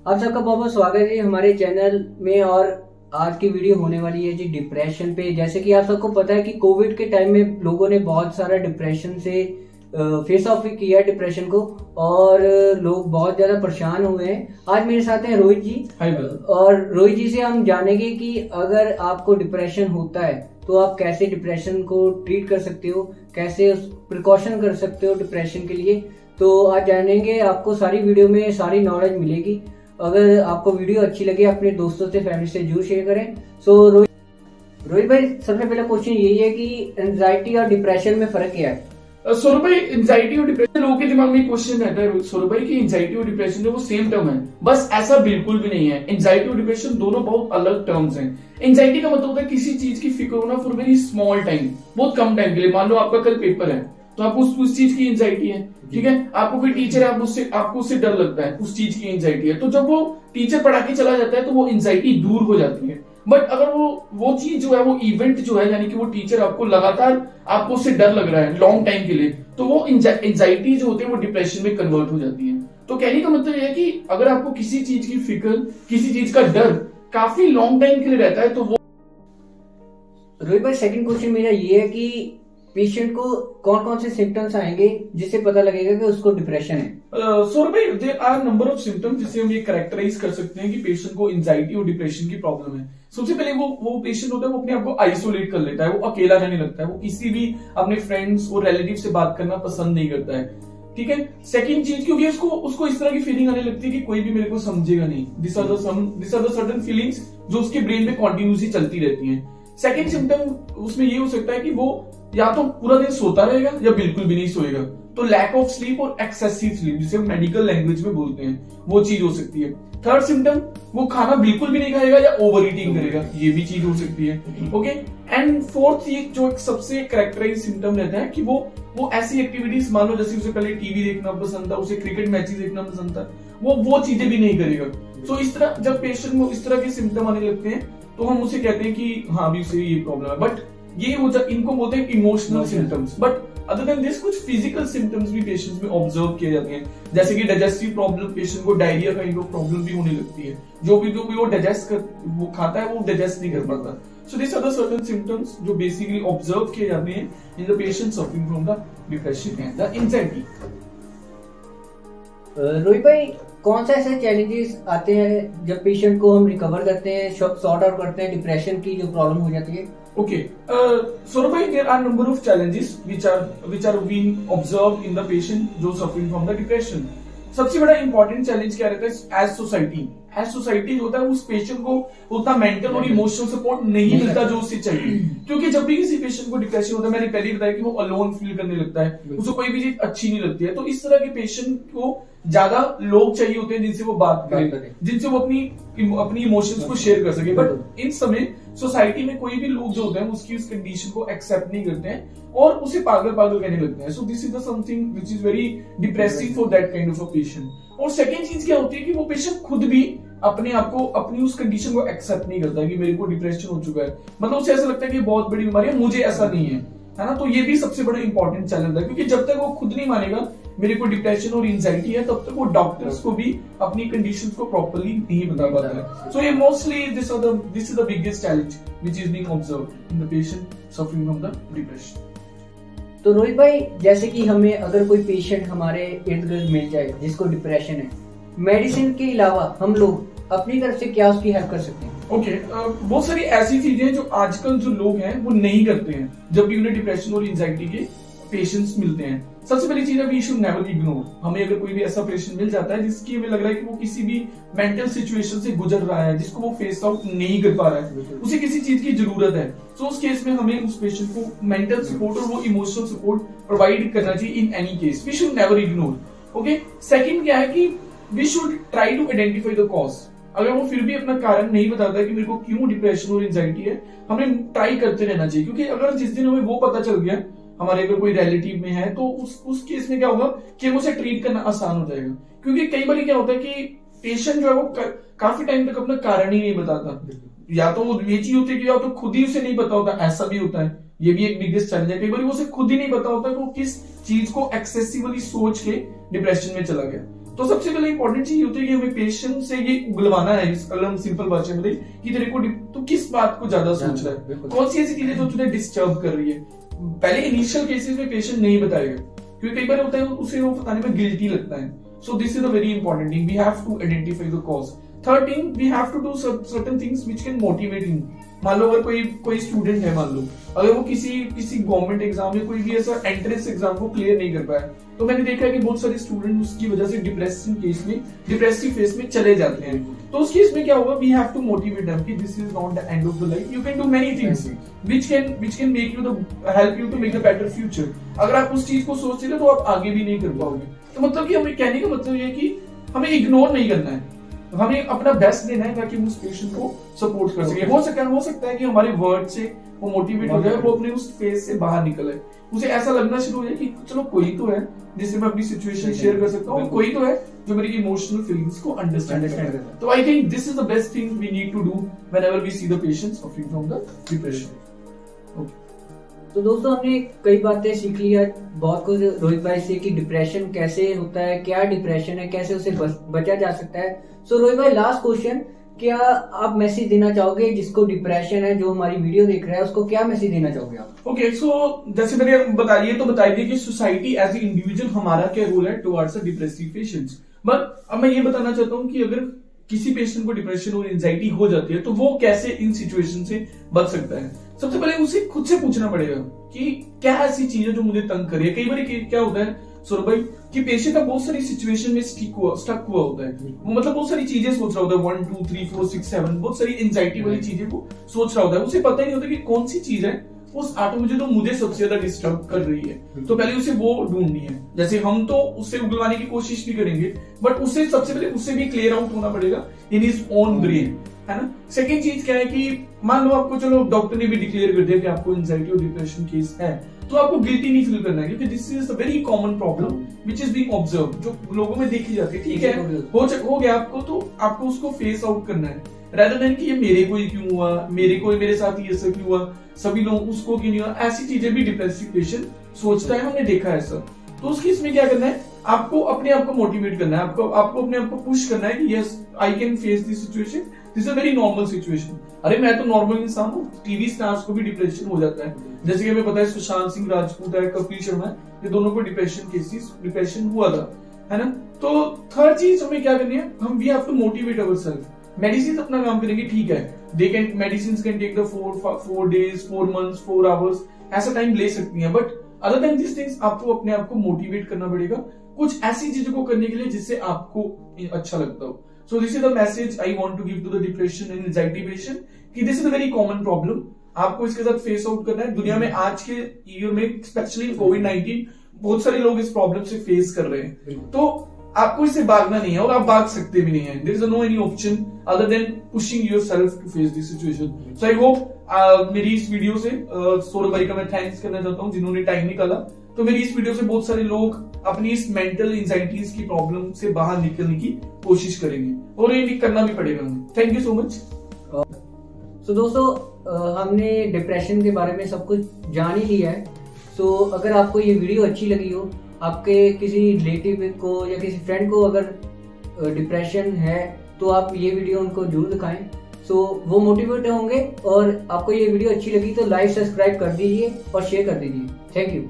आप सबका बहुत बहुत स्वागत है हमारे चैनल में। और आज की वीडियो होने वाली है जी डिप्रेशन पे। जैसे कि आप सबको पता है कि कोविड के टाइम में लोगों ने बहुत सारा डिप्रेशन से फेस ऑफ किया डिप्रेशन को, और लोग बहुत ज्यादा परेशान हुए हैं। आज मेरे साथ हैं रोहित जी। और रोहित जी से हम जानेंगे कि अगर आपको डिप्रेशन होता है तो आप कैसे डिप्रेशन को ट्रीट कर सकते हो, कैसे प्रिकॉशन कर सकते हो डिप्रेशन के लिए। तो आज जानेंगे, आपको सारी वीडियो में सारी नॉलेज मिलेगी। अगर आपको वीडियो अच्छी लगे अपने दोस्तों से, फैमिली से जरूर शेयर करें। सो रोहित भाई, सबसे पहला क्वेश्चन यही है कि एंजाइटी और डिप्रेशन में फर्क क्या है? सौरभ भाई, एंजाइटी और डिप्रेशन लोगों के दिमाग में क्वेश्चन रहता है सौरभ भाई कि एंजाइटी और डिप्रेशन जो वो सेम टर्म है। बस ऐसा बिल्कुल भी नहीं है। एंजाइटी और डिप्रेशन दोनों बहुत अलग टर्म्स हैं। एंजाइटी का मतलब होता है किसी चीज की फिक्र होना फॉर वेरी स्मॉल टाइम, बहुत कम टाइम के लिए। मान लो आपका कल पेपर है तो आपको उस चीज की एंजाइटी है, ठीक है। आपको कोई टीचर है, आपको उससे डर लगता है, उस चीज की एंजाइटी है। तो जब वो टीचर पढ़ा के चला जाता है तो वो एंजाइटी दूर हो जाती है। बट अगर वो चीज जो है, वो इवेंट जो है, यानी कि वो टीचर आपको लगातार आपको उससे डर लग रहा है लॉन्ग टाइम के लिए, तो वो एंजाइटी जो होती है वो डिप्रेशन में कन्वर्ट हो जाती है। तो कहने का मतलब यह है कि अगर आपको किसी चीज की फिक्र, किसी चीज का डर काफी लॉन्ग टाइम के लिए रहता है तो वो। रोहित भाई, सेकंड क्वेश्चन मेरा ये है कि पेशेंट को कौन कौन से सिम्टम्स आएंगे जिससे पता लगेगा कि उसको डिप्रेशन है? सौरभ भाई, there are number of symptoms जिससे हम ये कैरेक्टराइज कर सकते हैं कि पेशेंट को एंजाइटी और डिप्रेशन की प्रॉब्लम है। सबसे पहले वो पेशेंट होता है, वो अपने आप को आइसोलेट कर लेता है, वो अकेला रहने लगता है, वो किसी भी अपने फ्रेंड्स और रिलेटिव से बात करना पसंद नहीं करता है, ठीक है। सेकंड चीज, क्योंकि उसको इस तरह की फीलिंग आने लगती है कि कोई भी मेरे को समझेगा नहीं। This are the certain feelings जो उसके ब्रेन में कॉन्टिन्यूसली चलती रहती है। सेकंड सिम्टम उसमें ये हो सकता है कि वो या तो पूरा दिन सोता रहेगा या बिल्कुल भी नहीं सोएगा। तो लैक ऑफ स्लीप और एक्सेसिव स्लीप, जिसे हम मेडिकल लैंग्वेज में बोलते हैं, वो चीज हो सकती है। थर्ड सिम्टम, वो खाना बिल्कुल भी नहीं खाएगा या ओवर ईटिंग करेगा, ये भी चीज हो सकती है, ओके। एंड फोर्थ, ये जो एक सबसे कैरेक्टराइज सिम्टम रहता है कि वो ऐसी एक्टिविटीज, मान लो जैसे उसे पहले टीवी देखना पसंद था, उसे क्रिकेट मैचेस देखना पसंद था, वो चीजें भी नहीं करेगा। तो इस तरह जब पेशेंट को इस तरह के सिम्टम आने लगते हैं तो हम उसे कहते हैं कि हाँ, अभी उसे ये प्रॉब्लम है। बट ये इनको बोलते हैं emotional symptoms. But other than this कुछ फिजिकल सिम्टम्स भी पेशेंट्स में ऑब्जर्व किए जाते हैं, जैसे कि डाइजेस्टिव प्रॉब्लम, पेशेंट को डायरिया काइंड ऑफ प्रॉब्लम भी होने लगती है। जो भी वो वो खाता है वो डाइजेस्ट नहीं कर पाता। So this are the certain symptoms जो बेसिकली ऑब्जर्व किए जाते हैं in the patient suffering from the depression and the anxiety. Rohit भाई, कौन सा ऐसे चैलेंजेस आते हैं जब पेशेंट को हम रिकवर करते हैं, सॉर्ट आउट करते हैं डिप्रेशन की जो प्रॉब्लम हो जाती है? Okay, Saurabh bhai, there are number of challenges which are being observed in the patient जो suffering from the depression. सबसे बड़ा इंपॉर्टेंट चैलेंज क्या रहता है? एज सोसाइटी जो होता है उस पेशेंट को उतना मेंटल और इमोशनल सपोर्ट नहीं मिलता जो उसे चाहिए। क्योंकि जब भी किसी पेशेंट को डिप्रेशन होता है, मैंने पहले बताया कि वो अलोन फील करने लगता है, उसे कोई भी चीज अच्छी नहीं लगती है। तो इस तरह के पेशेंट को ज्यादा लोग चाहिए होते हैं जिनसे वो बात करे, जिनसे वो अपनी इमोशंस को शेयर कर सके। बट इन समय सोसाइटी में कोई भी लोग जो होते हैं उसकी उस कंडीशन को एक्सेप्ट नहीं करते हैं और उसे पागल कहने लगते हैं। सो this is the something which is very depressive for that kind of a patient. और सेकंड चीज क्या होती है कि वो पेशेंट खुद भी अपने आप को, अपनी उस कंडीशन को एक्सेप्ट नहीं करता है कि मेरे को डिप्रेशन हो चुका है। मतलब उसे ऐसा लगता है कि बहुत बड़ी बीमारी है, मुझे ऐसा नहीं है ना। तो ये भी सबसे बड़ा इंपॉर्टेंट चैलेंज है, क्योंकि जब तक वो खुद नहीं मानेगा मेरे को डिप्रेशन और एंजाइटी है, तब तक वो डॉक्टर्स को भी अपनी कंडीशंस को प्रॉपर्ली नहीं बता पाता है। सो ये mostly this is the biggest challenge which is being observed in the patient suffering from the depression. तो रोहित भाई, जैसे कि हमें अगर कोई पेशेंट हमारे इर्द गिर्द मिल जाए जिसको डिप्रेशन है, मेडिसिन के अलावा हम लोग अपनी तरफ से क्या उसकी हेल्प कर सकते हैं? ओके, बहुत सारी ऐसी चीजें जो आजकल जो लोग हैं वो नहीं करते हैं जब भी उन्हें डिप्रेशन और एंजाइटी के पेशेंट्स मिलते हैं। सबसे पहली चीज है, वी शुड नेवर इग्नोर। हमें अगर कोई भी ऐसा पेशेंट मिल जाता है जिसकी हमें लग रहा है कि वो किसी भी मेंटल सिचुएशन से गुजर रहा है, जिसको वो फेस आउट नहीं कर पा रहा है, उसे किसी चीज की जरूरत है, तो उस केस में हमें उस पेशेंट को मेंटल सपोर्ट और वो इमोशनल सपोर्ट प्रोवाइड करना चाहिए in any case. We should never ignore. Okay, second क्या है कि we should try to identify the cause. अगर वो फिर भी अपना कारण नहीं बताता है कि मेरे को क्यों डिप्रेशन और एंजाइटी है, हमें ट्राई करते रहना चाहिए। क्योंकि अगर जिस दिन हमें वो पता चल गया, हमारे अगर कोई रिलेटिव में है, तो उस केस में क्या होगा कि उसे ट्रीट करना आसान हो जाएगा। क्योंकि कई बार क्या होता है कि पेशेंट जो है वो काफी टाइम तक अपना कारण ही नहीं बताता। या तो ये चीज होती है कि या तो खुद ही उसे नहीं पता होता, ऐसा भी होता है। ये भी एक बिगेस्ट चैलेंज है। कई बार उसे खुद ही नहीं पता होता कि वो किस चीज को एक्सेसिवली सोच के डिप्रेशन में चला गया। तो सबसे पहले इंपॉर्टेंट चीज होती है कि हमें पेशेंट से ये उगलवाना है, इस अगर हम सिंपल भाषा में कि तेरे को तो किस बात को ज्यादा सोच रहा है, कौन सी ऐसी चीजें जो तुझे डिस्टर्ब कर रही है। पहले इनिशियल केसेस में पेशेंट नहीं बताएगा, क्योंकि कई बार होता है उसे वो बताने में गिल्टी लगता है। So this is a very important thing, we have to identify the cause. Third thing, we have to do certain things which can motivate him. मान लो अगर कोई स्टूडेंट है, मान लो अगर वो किसी गवर्नमेंट एग्जाम में कोई भी ऐसा एंट्रेंस एग्जाम को क्लियर नहीं कर पाया, तो मैंने देखा है कि बहुत सारे स्टूडेंट उसकी वजह से डिप्रेसिव फेस में चले जाते हैं। तो उस केस में क्या होगा, we have to motivate them कि this is not the end of the life, you can do many things which can make you help you to make a better future. अगर आप उस चीज को सोचते हो तो आप आगे भी नहीं कर पाओगे। तो मतलब कि हमें कहने का मतलब ये है कि हमें इग्नोर नहीं करना है, हमें अपना बेस्ट देना है ताकि उस पेशेंट को सपोर्ट कर सके। हो सकता है कि हमारे वर्ड से वो मोटिवेट हो जाए, वो अपने उस फेज से बाहर निकले, उसे ऐसा लगना शुरू हो जाए कि चलो कोई तो है जिससे मैं अपनी सिचुएशन शेयर कर सकता हूँ, कोई तो है जो मेरी इमोशनल फीलिंग्स को अंडरस्टैंड करता है। तो I think this is the best thing we need to do whenever we see the patients suffering from the depression. तो दोस्तों हमने कई बातें सीख लिया बहुत कुछ रोहित भाई से कि डिप्रेशन कैसे होता है, क्या डिप्रेशन है, कैसे उसे बचा जा सकता है। सो रोहित भाई, लास्ट क्वेश्चन, क्या आप मैसेज देना चाहोगे जिसको डिप्रेशन है, जो हमारी वीडियो देख रहा है, उसको क्या मैसेज देना चाहोगे आप? ओके, सो जैसे मैंने बताइए कि सोसाइटी एज ए इंडिविजुअल हमारा क्या रोल है towards the depressive patients. But अब मैं ये बताना चाहता हूँ कि अगर किसी पेशेंट को डिप्रेशन और एंजाइटी हो जाती है तो वो कैसे इन सिचुएशन से बच सकता है। सबसे पहले उसे खुद से पूछना पड़ेगा कि क्या ऐसी चीजें जो मुझे तंग कर रही है। कई बार क्या होता है सौरभ भाई कि पेशेंट का बहुत सारी सिचुएशन में स्टक हुआ होता है, वो मतलब बहुत सारी चीजें सोच रहा होता है, 1 2 3 4 6 7 बहुत सारी एंजाइटी वाली चीजें वो सोच रहा होता है, उसे पता ही नहीं होता कि कौन सी चीज है उस मुझे सबसे ज्यादा डिस्टर्ब कर रही है। तो पहले उसे वो ढूंढनी है। जैसे हम तो उससे उगलवाने की कोशिश भी करेंगे, बट उससे सबसे पहले उससे भी क्लियर आउट होना पड़ेगा इन हिज ओन ब्रेन, है ना। सेकेंड चीज क्या है कि मान लो आपको, चलो डॉक्टर ने भी डिक्लेयर कर दिया कि आपको एंजाइटी और डिप्रेशन केस है, तो आपको गिल्टी नहीं फील करना है, क्योंकि this is a very common problem which is being observe, जो लोगों में देखी जाती है। ठीक है, हो गया आपको, तो आपको उसको फेस आउट करना है, rather than कि ये मेरे को ही क्यों हुआ, मेरे साथ ही ऐसा क्यों हुआ, सभी लोग उसको क्यों नहीं हुआ। ऐसी चीजें भी डिप्रेसिव पेशेंट सोचता है, हमने देखा है ऐसा। तो उस केस में क्या करना है, आपको अपने आप को मोटिवेट करना है, आपको अपने आप को पुश करना है कि yes I can face this situation, this is a very normal situation. अरे मैं तो नॉर्मल इंसान हूँ, टीवी स्टार्स को भी डिप्रेशन हो जाता है, जैसे कि हमें पता है सुशांत सिंह राजपूत है, कपिल शर्मा है, ये दोनों को डिप्रेशन हुआ था, है ना। तो थर्ड चीज हमें क्या करनी है, we have to motivate ourselves. Medicine अपना काम करेंगे, ठीक है, medicine can take the 4 days 4 months 4 hours, ऐसा टाइम ले सकती है, but other than this things आपको अपने आप को मोटिवेट करना पड़ेगा कुछ ऐसी चीजों को करने के लिए जिससे आपको अच्छा लगता हो। So this is the message I want to give to the depression and anxiety patient कि this is a very common problem, आपको इसके साथ फेस आउट करना है। दुनिया में आज के ईयर में स्पेशली कोविड-19 बहुत सारे लोग इस प्रॉब्लम से फेस कर रहे हैं, तो आपको इससे भागना नहीं है और आप भाग सकते भी नहीं है। There is no any option other than pushing yourself to face this situation. So I hope मेरी इस वीडियो से सौरभ भाई का मैं थैंक्स करना चाहता हूँ जिन्होंने टाइम निकाला। तो मेरी इस वीडियो से बहुत सारे लोग अपनी इस मेंटल एंजाइटीज की प्रॉब्लम से बाहर निकलने की कोशिश करेंगे और ये करना भी पड़ेगा हमें। Thank you so much. So दोस्तों हमने डिप्रेशन के बारे में सब कुछ जान ही लिया है। सो अगर आपको ये वीडियो अच्छी लगी हो, आपके किसी रिलेटिव को या किसी फ्रेंड को अगर डिप्रेशन है, तो आप ये वीडियो उनको जरूर दिखाएं। सो वो मोटिवेट होंगे। और आपको ये वीडियो अच्छी लगी तो लाइक सब्सक्राइब कर दीजिए और शेयर कर दीजिए। Thank you.